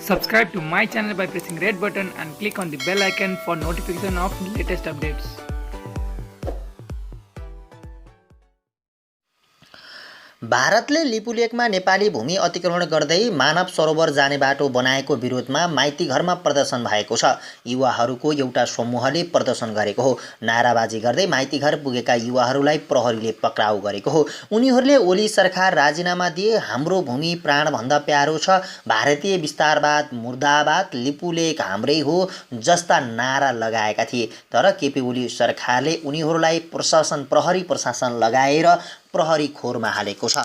Subscribe to my channel by pressing red button and click on the bell icon for notification of latest updates. भारतले लिपुलेकमा नेपाली भूमि अतिक्रमण गर्दै मानव सरोवर जाने बाटो बनाएको विरोधमा माइती घरमा प्रदर्शन भएको छ। युवाहरूको एउटा समूहले प्रदर्शन गरेको हो। नाराबाजी गर्दै माइती घर पुगेका युवाहरूलाई प्रहरीले पक्राउ गरेको हो। उनीहरूले ओली सरकार राजीनामा दिए, हाम्रो भूमि प्राणभन्दा प्यारो छ, भारतीय विस्तारवाद मुर्दाबाद, लिपुलेक हाम्रै हो जस्ता नारा लगाएका थिए। तर केपी ओली सरकारले उनीहरूलाई प्रहरी प्रशासन लगाएर प्रहरी खोरमा हालेको छ।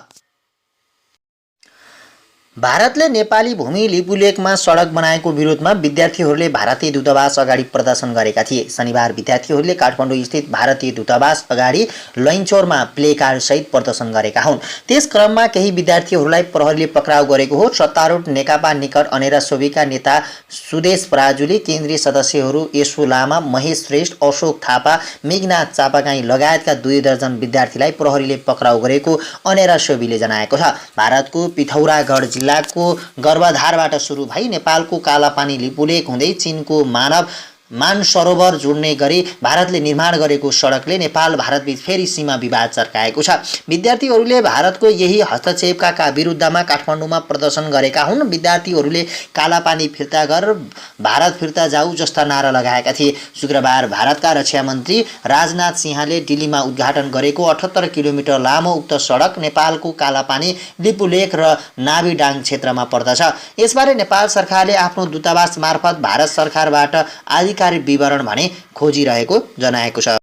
भारतले नेपाली भूमि लिपुलेकमा सडक बनाएको विरोधमा विद्यार्थीहरूले भारतीय दूतावास अगाडि प्रदर्शन गरेका थिए। शनिबार विद्यार्थीहरूले काठमाडौँ स्थित भारतीय दूतावास अगाडि लैनचौरमा प्लेकार्ड सहित प्रदर्शन गरेका हुन्। त्यस क्रममा केही विद्यार्थीहरूलाई प्रहरीले पक्राउ गरेको हो। सत्तारूढ नेकपा निकट अनेरा सोभिका नेता सुदेश पराजुली, केन्द्रीय सदस्यहरू यसो लामा, महेश श्रेष्ठ, अशोक थापा, मेघनाथ चापागाई लगायतका 2 दर्जन विद्यार्थीलाई प्रहरीले पक्राउ गरेको अनेरा सोभिले जनाएको छ। भारतको पिथौरागढ जिल्लाको गर्भधारबाट सुरु भई नेपालको कालापानी लिपुलेक हुँदै चीनको मानसरोवर जोड्ने गरी भारतले निर्माण गरेको सडकले नेपाल भारतबीच फेरि सीमा विवाद चर्काएको छ। विद्यार्थीहरूले भारतको यही हस्तक्षेपका विरुद्धमा काठमाडौँमा प्रदर्शन गरेका हुन्। विद्यार्थीहरूले कालापानी फिर्ता गर, भारत फिर्ता जाऊ जस्ता नारा लगाएका थिए। शुक्रबार भारतका रक्षा मन्त्री राजनाथ सिंहले दिल्लीमा उद्घाटन गरेको 78 किलोमिटर लामो उक्त सडक नेपालको कालापानी, लिपुलेक र नाभिडाङ क्षेत्रमा पर्दछ। यसबारे नेपाल सरकारले आफ्नो दूतावास मार्फत भारत सरकारबाट आधिकारिक विवरण भने खोजिरहेको जनाएको छ।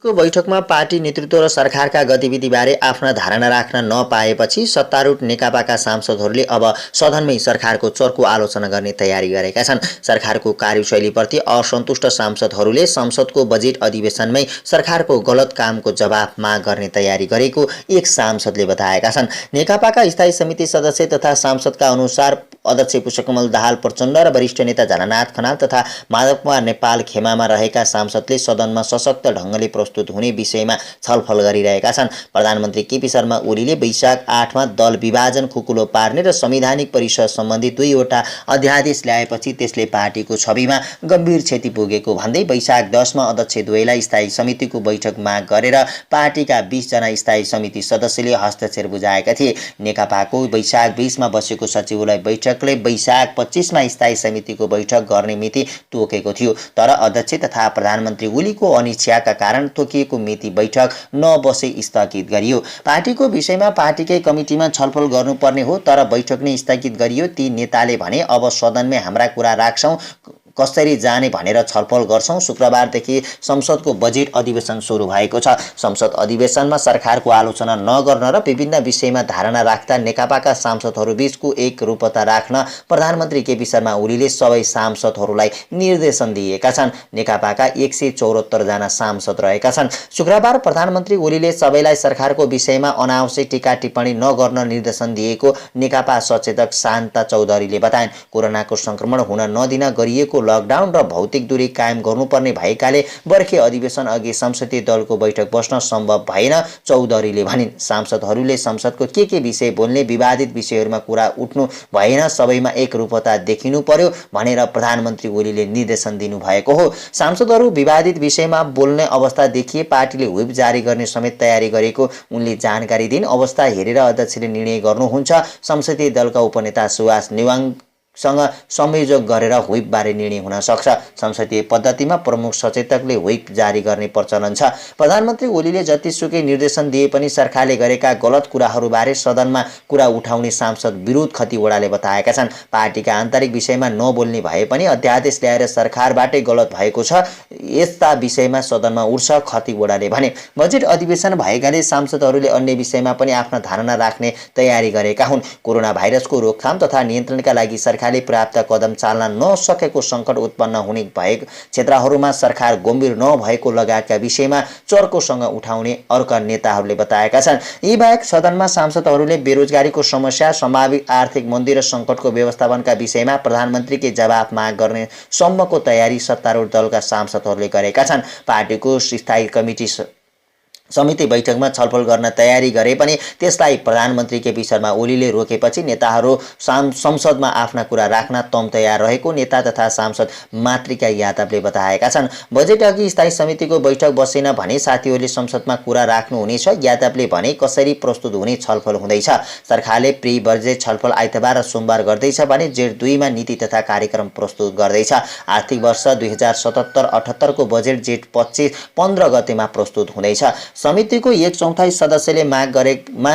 बैठकमा पार्टी नेतृत्व र सरकारका गतिविधिबारे आफ्ना धारणा राख्न नपाएपछि सत्तारूढ नेकपाका सांसदहरूले अब सदनमै सरकारको चर्को आलोचना गर्ने तयारी गरेका छन्। सरकारको कार्यशैलीप्रति असन्तुष्ट सांसदहरूले संसदको बजेट अधिवेशनमै सरकारको गलत कामको जवाफ माग गर्ने तयारी गरेको एक सांसदले बताएका छन्। नेकपाका स्थायी समिति सदस्य तथा सांसदका अनुसार अध्यक्ष पुष्पकमल दाहाल प्रचण्ड र वरिष्ठ नेता झलनाथ खनाल तथा माधव कुमार नेपाल खेमामा रहेका सांसदले सदनमा सशक्त ढङ्गले प्रस्तुत हुने विषयमा छलफल गरिरहेका छन्। प्रधानमन्त्री केपी शर्मा ओलीले वैशाख 8 मा दल विभाजन खुकुलो पार्ने र संवैधानिक परिषद सम्बन्धी 2 वटा अध्यादेश ल्याएपछि त्यसले पार्टीको छविमा गम्भीर क्षति पुगेको भन्दै वैशाख 10 मा अध्यक्ष द्वयलाई स्थायी समितिको बैठक माग गरेर पार्टीका 20 जना स्थायी समिति सदस्यले हस्ताक्षर बुझाएका थिए। नेकपाको वैशाख 20 मा बसेको सचिवालय बैठकले वैशाख 25 मा स्थायी समितिको बैठक गर्ने मिति तोकेको थियो। तर अध्यक्ष तथा प्रधानमन्त्री ओलीको अनिच्छाका कारण तोकिएको मिति बैठक नबसे स्थगित गरियो। पार्टीको विषयमा पार्टीकै कमिटीमा छलफल गर्नुपर्ने हो, तर बैठक नै स्थगित गरियो। ती नेताले भने अब सदनमै हाम्रा कुरा राख्छौं, कसरी जाने भनेर छलफल गर्छौं। शुक्रबारदेखि संसदको बजेट अधिवेशन सुरु भएको छ। संसद अधिवेशनमा सरकारको आलोचना नगर्न र विभिन्न विषयमा धारणा राख्दा नेकपाका सांसदहरू बीचको एकरूपता राख्न प्रधानमन्त्री केपी शर्मा ओलीले सबै सांसदहरूलाई निर्देशन दिएका छन्। नेकपाका 174 जना सांसद रहेका छन्। शुक्रबार प्रधानमन्त्री ओलीले सबैलाई सरकारको विषयमा अनावश्यक टीका टिप्पणी नगर्न निर्देशन दिएको नेकपा सचेतक शान्ता चौधरीले बताइन्। कोरोनाको संक्रमण हुन नदिन गरिएको लकडाउन र भौतिक दूरी कायम गर्नुपर्ने भएकाले बर्खे अधिवेशन अघि संसदीय दलको बैठक बस्न सम्भव भएन, चौधरीले भनिन्। सांसदहरूले संसदको के विषय बोल्ने, विवादित विषयहरूमा कुरा उठ्नु भएन, सबैमा एकरूपता देखिनु पर्यो भनेर प्रधानमन्त्री ओलीले निर्देशन दिनुभएको हो। सांसदहरू विवादित विषयमा बोल्ने अवस्था देखिए पार्टीले व्हिप जारी गर्ने समेत तयारी गरेको उनले जानकारी दिन्। अवस्था हेरेर अध्यक्षले निर्णय गर्नुहुन्छ। संसदीय दलका उपनेता सुवास नेवाङ सँग संयोजक गरेर व्हिप बारे निर्णय हुन सक्छ। संसदीय पद्धतिमा प्रमुख सचेतकले व्हिप जारी गर्ने प्रचलन छ। प्रधानमन्त्री ओलीले जतिसुकै निर्देशन दिए पनि सरकारले गरेका गलत कुराहरूबारे सदनमा कुरा उठाउने सांसद विरोध खतिवडाले बताएका छन्। पार्टीका आन्तरिक विषयमा नबोल्ने भए पनि अध्यादेश ल्याएर सरकारबाटै गलत भएको छ, यस्ता विषयमा सदनमा उठ्छ, खतिवडाले भने। बजेट अधिवेशन भएकाले सांसदहरूले अन्य विषयमा पनि आफ्ना धारणा राख्ने तयारी गरेका हुन्। कोरोना भाइरसको रोकथाम तथा नियन्त्रणका लागि सरकार सरकारले पर्याप्त कदम चाल्न नसकेको सङ्कट उत्पन्न हुने भएको क्षेत्रहरूमा सरकार गम्भीर नभएको लगायतका विषयमा चर्कोसँग उठाउने अर्का नेताहरूले बताएका छन्। यी बाहेक सदनमा सांसदहरूले बेरोजगारीको समस्या, सम्भावित आर्थिक मन्दी र सङ्कटको व्यवस्थापनका विषयमा प्रधानमन्त्रीकै जवाफ माग गर्ने सम्मको तयारी सत्तारूढ दलका सांसदहरूले गरेका छन्। पार्टीको स्थायी समिति बैठकमा छलफल गर्न तयारी गरे पनि त्यसलाई प्रधानमन्त्रीकै विषयमा ओलीले रोकेपछि नेताहरू संसदमा आफ्ना कुरा राख्न तम तयार रहेको नेता तथा सांसद मातृका यादवले बताएका छन्। बजेट अघि स्थायी समितिको बैठक बसेन भने साथीहरूले संसदमा कुरा राख्नुहुनेछ। यादवले भने कसरी प्रस्तुत हुने छलफल हुँदैछ। सरकारले प्री बजेट छलफल आइतबार र सोमबार गर्दैछ भने जेठ 2 मा नीति तथा कार्यक्रम प्रस्तुत गर्दैछ। आर्थिक वर्ष 2077-78 को बजेट जेठ 25-15 गतेमा प्रस्तुत हुँदैछ। समितिको 1/4 सदस्यले माग गरेमा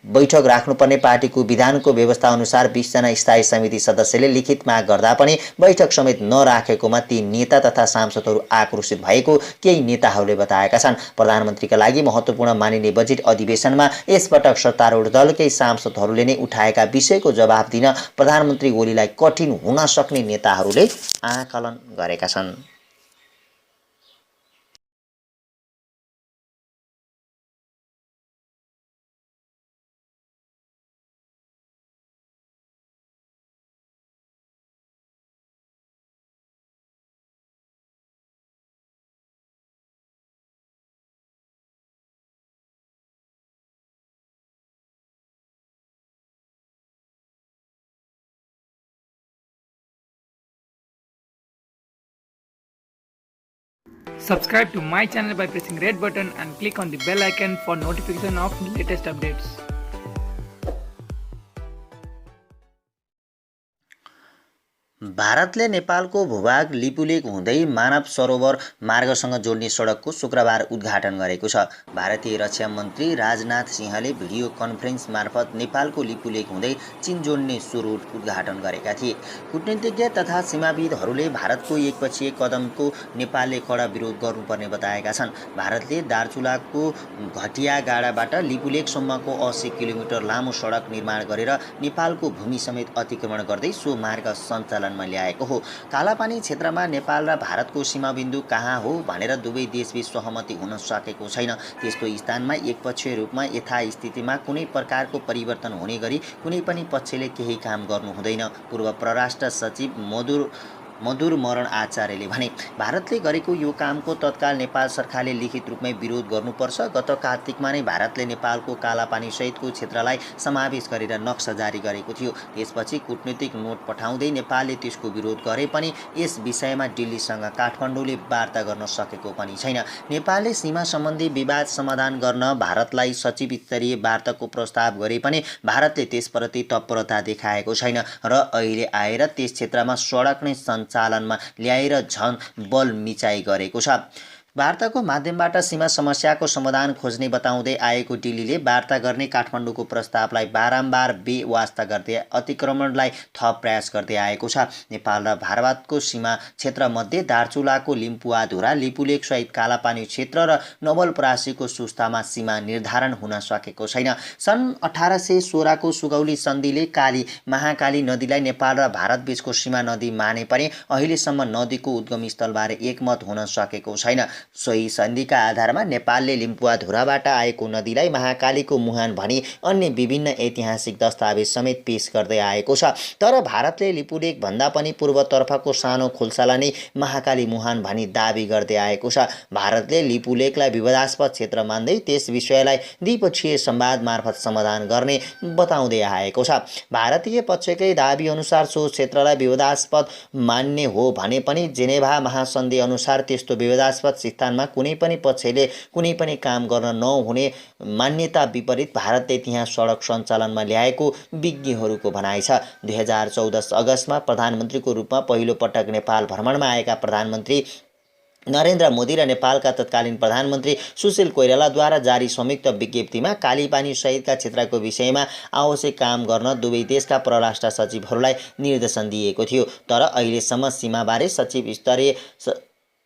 बैठक राख्नुपर्ने पार्टीको विधानको व्यवस्था अनुसार 20 जना स्थायी समिति सदस्यले लिखित माग गर्दा पनि बैठक समेत नराखेकोमा ती नेता तथा सांसदहरू आक्रोशित भएको केही नेताहरूले बताएका छन्। प्रधानमन्त्रीका लागि महत्त्वपूर्ण मानिने बजेट अधिवेशनमा यसपटक सत्तारूढ दलकै सांसदहरूले नै उठाएका विषयको जवाफ दिन प्रधानमन्त्री ओलीलाई कठिन हुन सक्ने नेताहरूले आकलन गरेका छन्। Subscribe to my channel by pressing red button and click on the bell icon for notification of latest updates. भारतले नेपालको भूभाग लिपुलेक हुँदै मानव सरोवर मार्गसँग जोड्ने सडकको शुक्रबार उद्घाटन गरेको छ। भारतीय रक्षा मन्त्री राजनाथ सिंहले भिडियो कन्फरेन्स मार्फत नेपालको लिपुलेक हुँदै चीन जोड्ने सुरुट उद्घाटन गरेका थिए। कूटनीतिज्ञ तथा सीमाविदहरूले भारतको एकपछि एक कदमको नेपालले कडा विरोध गर्नुपर्ने बताएका छन्। भारतले दार्चुलाको घटियागाडाबाट लिपुलेकसम्मको 80 किलोमिटर लामो सडक निर्माण गरेर नेपालको भूमि समेत अतिक्रमण गर्दै सो मार्ग सञ्चालन ल्याएको हो। कालापानी क्षेत्रमा नेपाल र भारतको सीमाबिन्दु कहाँ हो भनेर दुवै देशबीच सहमति हुन सकेको छैन। त्यस्तो स्थानमा एकपक्षीय रूपमा यथास्थितिमा कुनै प्रकारको परिवर्तन हुने गरी कुनै पनि पक्षले केही काम गर्नु हुँदैन। पूर्व परराष्ट्र सचिव मधुर मरण आचार्यले भने भारतले गरेको यो कामको तत्काल नेपाल सरकारले लिखित रूपमै विरोध गर्नुपर्छ। गत कार्तिकमा नै भारतले नेपालको कालापानी सहितको क्षेत्रलाई समावेश गरेर नक्सा जारी गरेको थियो। त्यसपछि कूटनीतिक नोट पठाउँदै नेपालले त्यसको विरोध गरे पनि यस विषयमा दिल्लीसँग काठमाडौँले वार्ता गर्न सकेको पनि छैन। नेपालले सीमा सम्बन्धी विवाद समाधान गर्न भारतलाई सचिव स्तरीय वार्ताको प्रस्ताव गरे पनि भारतले त्यसप्रति तत्परता देखाएको छैन र अहिले आएर त्यस क्षेत्रमा सडक नै सञ्चालनमा ल्याएर झन बल मिचाइ गरेको छ। वार्ताको माध्यमबाट सीमा समस्याको समाधान खोज्ने बताउँदै आएको दिल्लीले वार्ता गर्ने काठमाडौँको प्रस्तावलाई बारम्बार बेवास्ता गर्दै अतिक्रमणलाई थप प्रयास गर्दै आएको छ। नेपाल र भारतको सीमा क्षेत्रमध्ये दार्चुलाको लिम्पुवाधुरा, लिपुलेक सहित कालापानी क्षेत्र र नवलपरासीको सुस्तामा सीमा निर्धारण हुन सकेको छैन। सन् 1816 को सुगौली सन्धिले महाकाली नदीलाई नेपाल र भारतबीचको सीमा नदी माने पनि अहिलेसम्म नदीको उद्गम स्थलबारे एकमत हुन सकेको छैन। सोही सन्धिका आधारमा नेपालले लिम्पुवाधुराबाट आएको नदीलाई महाकालीको मुहान भनी अन्य विभिन्न ऐतिहासिक दस्तावेज समेत पेश गर्दै आएको छ। तर भारतले लिपुलेक भन्दा पनि पूर्वतर्फको सानो खोल्सालाई नै महाकाली मुहान भनी दाबी गर्दै आएको छ। भारतले लिपुलेकलाई विवादास्पद क्षेत्र मान्दै त्यस विषयलाई द्विपक्षीय संवाद मार्फत समाधान गर्ने बताउँदै आएको छ। भारतीय पक्षकै दाबी अनुसार सो क्षेत्रलाई विवादास्पद मान्ने हो भने पनि जेनेभा महासन्धि अनुसार त्यस्तो विवादास्पद स्थानमा कुनै पनि पक्षले कुनै पनि काम गर्न नहुने मान्यता विपरीत भारतले त्यहाँ सडक सञ्चालनमा ल्याएको विज्ञहरूको भनाइ छ। 2014 अगस्तमा प्रधानमन्त्रीको रूपमा पहिलो पटक नेपाल भ्रमणमा आएका प्रधानमन्त्री नरेन्द्र मोदी र नेपालका तत्कालीन प्रधानमन्त्री सुशील कोइरालाद्वारा जारी संयुक्त विज्ञप्तिमा कालीपानी सहितका क्षेत्रको विषयमा आवश्यक काम गर्न दुवै देशका परराष्ट्र सचिवहरूलाई निर्देशन दिएको थियो। तर अहिलेसम्म सीमाबारे सचिव स्तरीय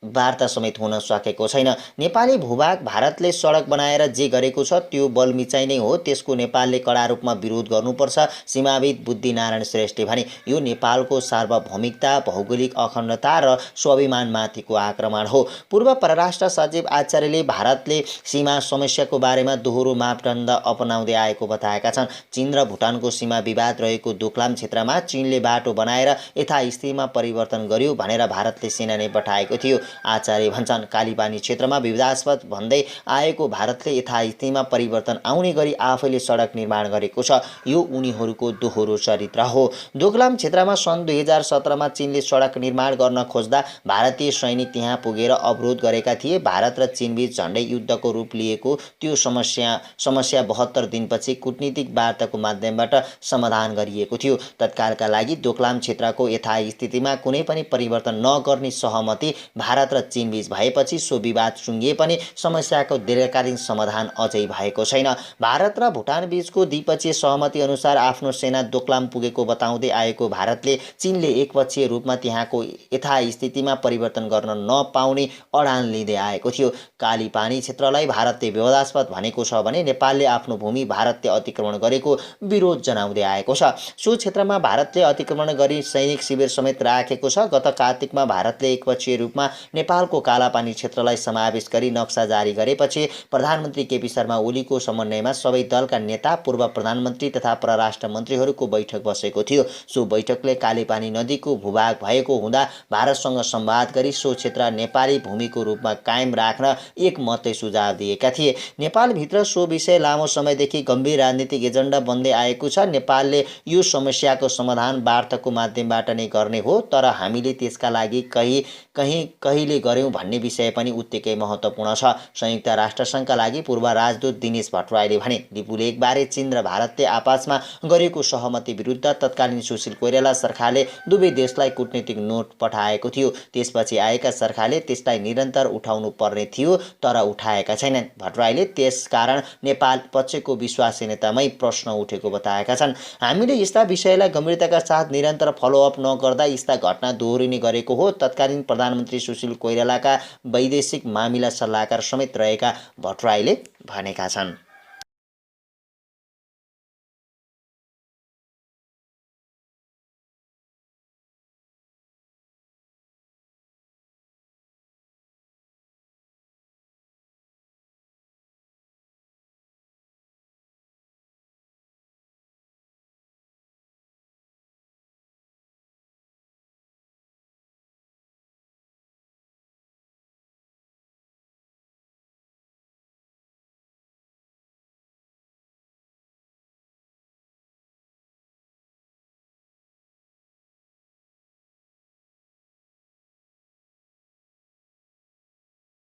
वार्ता समेत हुन सकेको छैन। नेपाली भूभाग भारतले सडक बनाएर जे गरेको छ त्यो बलमिचाइ नै हो, त्यसको नेपालले कडा रूपमा विरोध गर्नुपर्छ, सीमाविद बुद्धिनारायण श्रेष्ठले भने। यो नेपालको सार्वभौमिकता, भौगोलिक अखण्डता र स्वाभिमानमाथिको आक्रमण हो। पूर्व परराष्ट्र सचिव आचार्यले भारतले सीमा समस्याको बारेमा दोहोरो मापदण्ड अपनाउँदै आएको बताएका छन्। चीन र भुटानको सीमा विवाद रहेको दोकलाम क्षेत्रमा चीनले बाटो बनाएर यथास्थितिमा परिवर्तन गर्यो भनेर भारतले सेना नै पठाएको थियो। आचार्य भन्छन्, कालीपानी क्षेत्रमा विवादास्पद भन्दै आएको भारतले यथास्थितिमा परिवर्तन आउने गरी आफैले सडक निर्माण गरेको छ। यो उनीहरूको दोहोरो चरित्र हो। दोकलाम क्षेत्रमा सन् 2017मा चीनले सडक निर्माण गर्न खोज्दा भारतीय सैनिक त्यहाँ पुगेर अवरोध गरेका थिए। भारत र चीनबीच झण्डै युद्धको रूप लिएको त्यो समस्या 72 दिनपछि कूटनीतिक वार्ताको माध्यमबाट समाधान गरिएको थियो। तत्कालका लागि दोकलाम क्षेत्रको यथास्थितिमा कुनै पनि परिवर्तन नगर्ने सहमति भारत र चीनबीच भएपछि सो विवाद सुङ्गिए पनि समस्याको दीर्घकालीन समाधान अझै भएको छैन। भारत र भुटान बीचको द्विपक्षीय सहमति अनुसार आफ्नो सेना दोकलाम पुगेको बताउँदै आएको भारतले चीनले एकपक्षीय रूपमा त्यहाँको यथास्थितिमा परिवर्तन गर्न नपाउने अडान लिँदै आएको थियो। कालीपानी क्षेत्रलाई भारतले विवादास्पद भनेको छ भने नेपालले आफ्नो भूमि भारतले अतिक्रमण गरेको विरोध जनाउँदै आएको छ। सो क्षेत्रमा भारतले अतिक्रमण गरी सैनिक शिविर समेत राखेको छ। गत कार्तिकमा भारतले एकपक्षीय रूपमा नेपालको कालापानी क्षेत्रलाई समावेश गरी नक्सा जारी गरेपछि प्रधानमन्त्री केपी शर्मा ओलीको समन्वयमा सबै दलका नेता, पूर्व प्रधानमन्त्री तथा परराष्ट्र मन्त्रीहरूको बैठक बसेको थियो। सो बैठकले कालीपानी नदीको भूभाग भएको हुँदा भारतसँग संवाद गरी सो क्षेत्र नेपाली भूमिको रूपमा कायम राख्न एकमतै सुझाव दिएका थिए। नेपालभित्र सो विषय लामो समयदेखि गम्भीर राजनीतिक एजेन्डा बन्दै आएको छ। नेपालले यो समस्याको समाधान वार्ताको माध्यमबाट नै गर्ने हो, तर हामीले त्यसका लागि कहिले गर्यौं भन्ने विषय पनि उत्तिकै महत्त्वपूर्ण छ। संयुक्त राष्ट्रसङ्घका लागि पूर्व राजदूत दिनेश भट्टराईले भने, लिपुलेखबारे चीन र भारतले आपसमा गरेको सहमति विरुद्ध तत्कालीन सुशील कोइराला सरकारले दुवै देशलाई कूटनीतिक नोट पठाएको थियो। त्यसपछि आएका सरकारले त्यसलाई निरन्तर उठाउनु पर्ने थियो, तर उठाएका छैनन्। भट्टराईले त्यसकारण नेपाल पक्षको विश्वसनीयतामै प्रश्न उठेको बताएका छन्। हामीले यस्ता विषयलाई गम्भीरताका साथ निरन्तर फलोअप नगर्दा यस्ता घटना दोहोरिने गरेको हो। तत्कालीन प्रधानमन्त्री सुशील कोइरालाका वैदेशिक मामिला सल्लाहकार समेत रहेका भट्टराईले भनेका छन्।